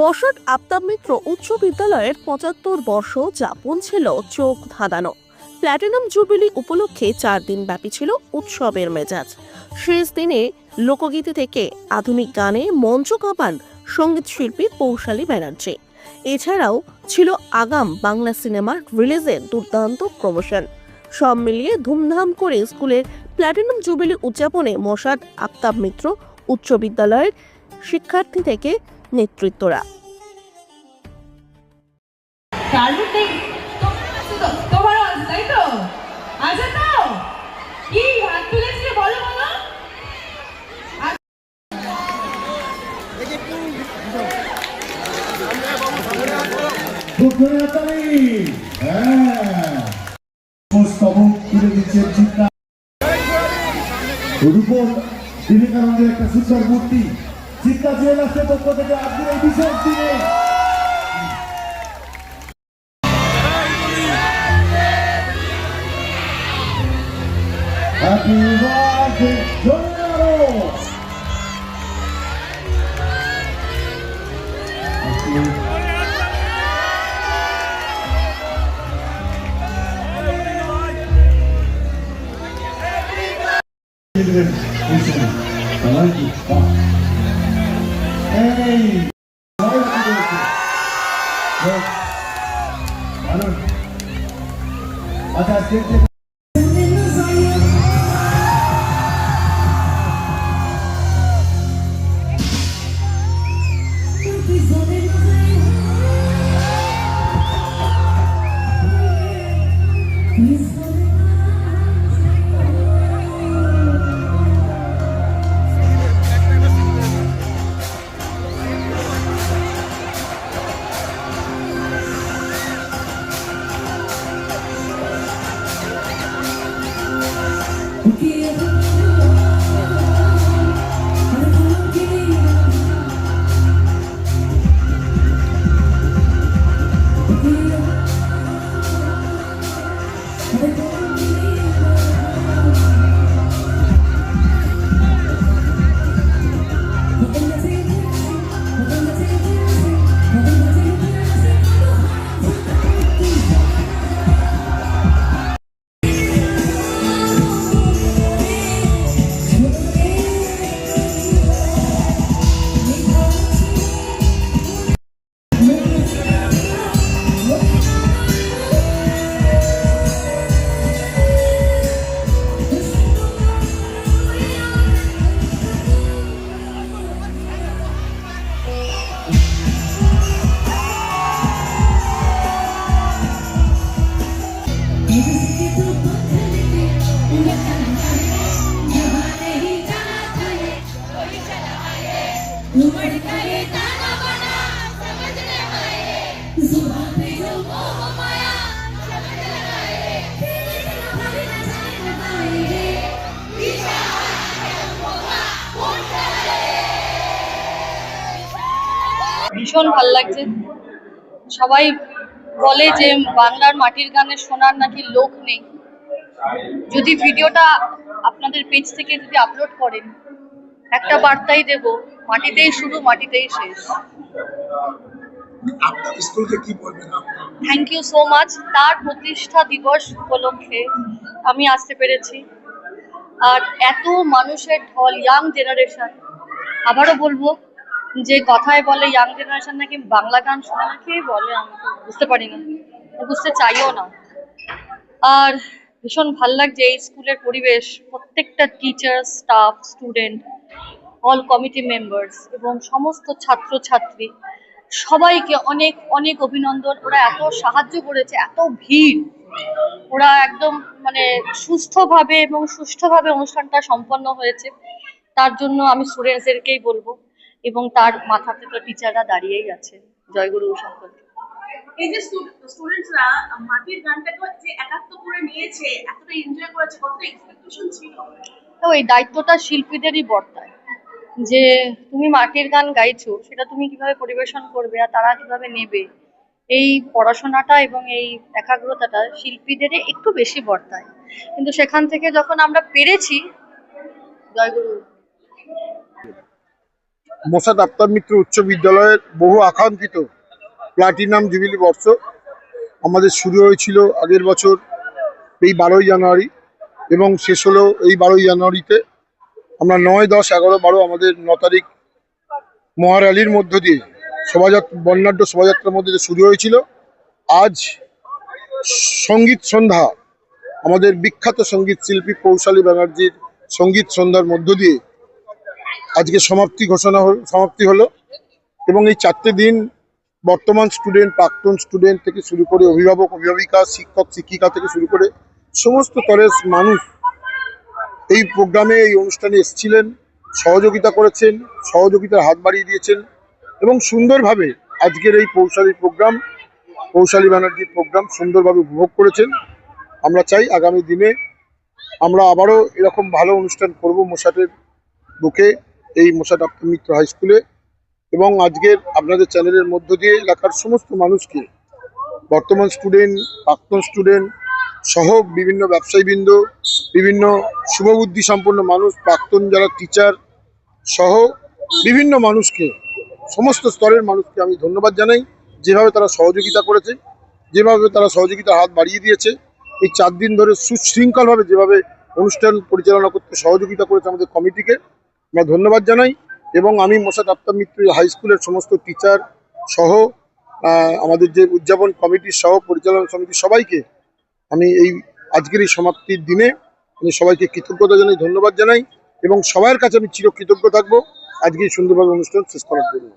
মশাট আফতাব মিত্র উচ্চ বিদ্যালয়ের ৭৫ বর্ষ যাপন ছিল চোখ ধাঁধানো। প্ল্যাটিনাম জুবিলি উপলক্ষে 4 দিন ব্যাপী ছিল উৎসবের মেজাজ। শেষ দিনে লোকগীতি থেকে আধুনিক গানে মঞ্চ কাঁপান সঙ্গীত শিল্পী পৌশালী ব্যানার্জি। এছাড়াও ছিল আগাম বাংলা সিনেমার রিলিজের দুর্দান্ত প্রমোশন। সব মিলিয়ে ধুমধাম করে স্কুলের প্ল্যাটিনাম জুবিলি উদযাপনে মশাট আফতাব মিত্র উচ্চ বিদ্যালয়ের শিক্ষার্থী থেকে নেতৃত্বরা। বিবেকানন্দের একটা সুন্দর মূর্তি চিন্তা জুয়েলার্সের পক্ষ থেকে আজকের এই বিশেষ দিনে হ্যাপি বার্থডে আচ্ছা ভীষণ ভাল লাগছে। সবাই বলে যে বাংলার মাটির গানে শোনার নাকি লোক নেই। যদি ভিডিওটা আপনাদের পেজ থেকে যদি আপলোড করেন, একটা বার্তাই দেব, মাটিতেই শুরু, মাটিতেই শেষ। Thank you so much. তার প্রতিষ্ঠা দিবস উপলক্ষে আমি আসতে পেরেছি, আর এত মানুষের ঢল, ইয়াং জেনারেশন। আবারও বলবো যে কথায় বলে ইয়াং জেনারেশন নাকি বাংলা গান শোনে না, কে বলে? আমি বুঝতে পারি না, বুঝতে চাইও না। আর ভীষণ ভাল লাগছে এই স্কুলের পরিবেশ। প্রত্যেকটা teacher, staff, student, all committee members এবং সমস্ত ছাত্রছাত্রী, সবাইকে অনেক অনেক অভিনন্দন। ওরা এত সাহায্য করেছে, এত ভিড়, ওরা একদম মানে সুস্থভাবে এবং সুষ্ঠুভাবে অনুষ্ঠানটা সম্পন্ন হয়েছে। তার জন্য আমি স্টুডেন্টসদেরকেই বলবো, এবং তার মাথাতে তো টিচাররা দাঁড়িয়েই আছে। জয়গুরু সকলকে। এই যে স্টুডেন্টসরা মাটির গানটাকে যে একাত্ম করে নিয়েছে, এতটা এনজয় করেছে, কতটা এক্সপেকটেশন ছিল? তো এই দায়িত্বটা শিল্পীদেরই বর্তায়, যে তুমি মাটির গান গাইছো, সেটা তুমি কিভাবে পরিবেশন করবে আর তারা কিভাবে নেবে। এই পড়াশোনাটা এবং এই একাগ্রতাটা শিল্পীদেরই একটু বেশি বর্তায়, কিন্তু সেখান থেকে যখন আমরা পেরেছি, জয়গুরু। মোসাদ আফতাব মিত্র উচ্চ বিদ্যালয়ের বহু আকাঙ্ক্ষিত প্লাটিনাম জুবিলি বর্ষ আমাদের শুরু হয়েছিল আগের বছর এই 12ই জানুয়ারি এবং শেষ হলো এই 12ই জানুয়ারিতে। আমরা 9, 10, 11, 12 আমাদের 9 তারিখ মহার্যালির মধ্য দিয়ে শোভাযাত্রা, বর্ণাঢ্য শোভাযাত্রার মধ্যে দিয়ে শুরু হয়েছিল। আজ সঙ্গীত সন্ধ্যা, আমাদের বিখ্যাত সঙ্গীত শিল্পী পৌশালী ব্যানার্জির সঙ্গীত সন্ধ্যার মধ্য দিয়ে আজকে সমাপ্তি হলো এবং এই 4টে দিন বর্তমান স্টুডেন্ট, প্রাক্তন স্টুডেন্ট থেকে শুরু করে অভিভাবক, অভিভাবিকা, শিক্ষক, শিক্ষিকা থেকে শুরু করে সমস্ত স্তরের মানুষ এই প্রোগ্রামে, এই অনুষ্ঠানে এসেছিলেন, সহযোগিতা করেছেন, সহযোগিতার হাত বাড়িয়ে দিয়েছেন এবং সুন্দরভাবে আজকের এই পৌশালী ব্যানার্জির প্রোগ্রাম সুন্দরভাবে উপভোগ করেছেন। আমরা চাই আগামী দিনে আমরা আবারও এরকম ভালো অনুষ্ঠান করব মোসাটের বুকে, এই মোসাট আফতাব মিত্র হাই স্কুলে। এবং আজকের আপনাদের চ্যানেলের মধ্য দিয়ে এলাকার সমস্ত মানুষকে, বর্তমান স্টুডেন্ট, প্রাক্তন স্টুডেন্ট সহ বিভিন্ন ব্যবসায়ীবৃন্দ, বিভিন্ন শুভবুদ্ধি সম্পন্ন মানুষ, প্রাক্তন যারা টিচার সহ বিভিন্ন মানুষকে, সমস্ত স্তরের মানুষকে আমি ধন্যবাদ জানাই, যেভাবে তারা সহযোগিতা করেছে, যেভাবে তারা সহযোগিতার হাত বাড়িয়ে দিয়েছে। এই 4 দিন ধরে সুশৃঙ্খলভাবে যেভাবে অনুষ্ঠান পরিচালনা করতে সহযোগিতা করেছে আমাদের কমিটিকে, আমরা ধন্যবাদ জানাই। এবং আমি মোসাট আফতাব মিত্র হাই স্কুলের সমস্ত টিচার সহ আমাদের যে উদযাপন কমিটির সহ পরিচালনা সমিতির সবাইকে আমি এই আজকের এই সমাপ্তির দিনে আমি সবাইকে কৃতজ্ঞতা জানাই, ধন্যবাদ জানাই এবং সবার কাছে আমি চিরকৃতজ্ঞ থাকবো আজকে এই সুন্দরভাবে অনুষ্ঠান শেষ করার জন্য।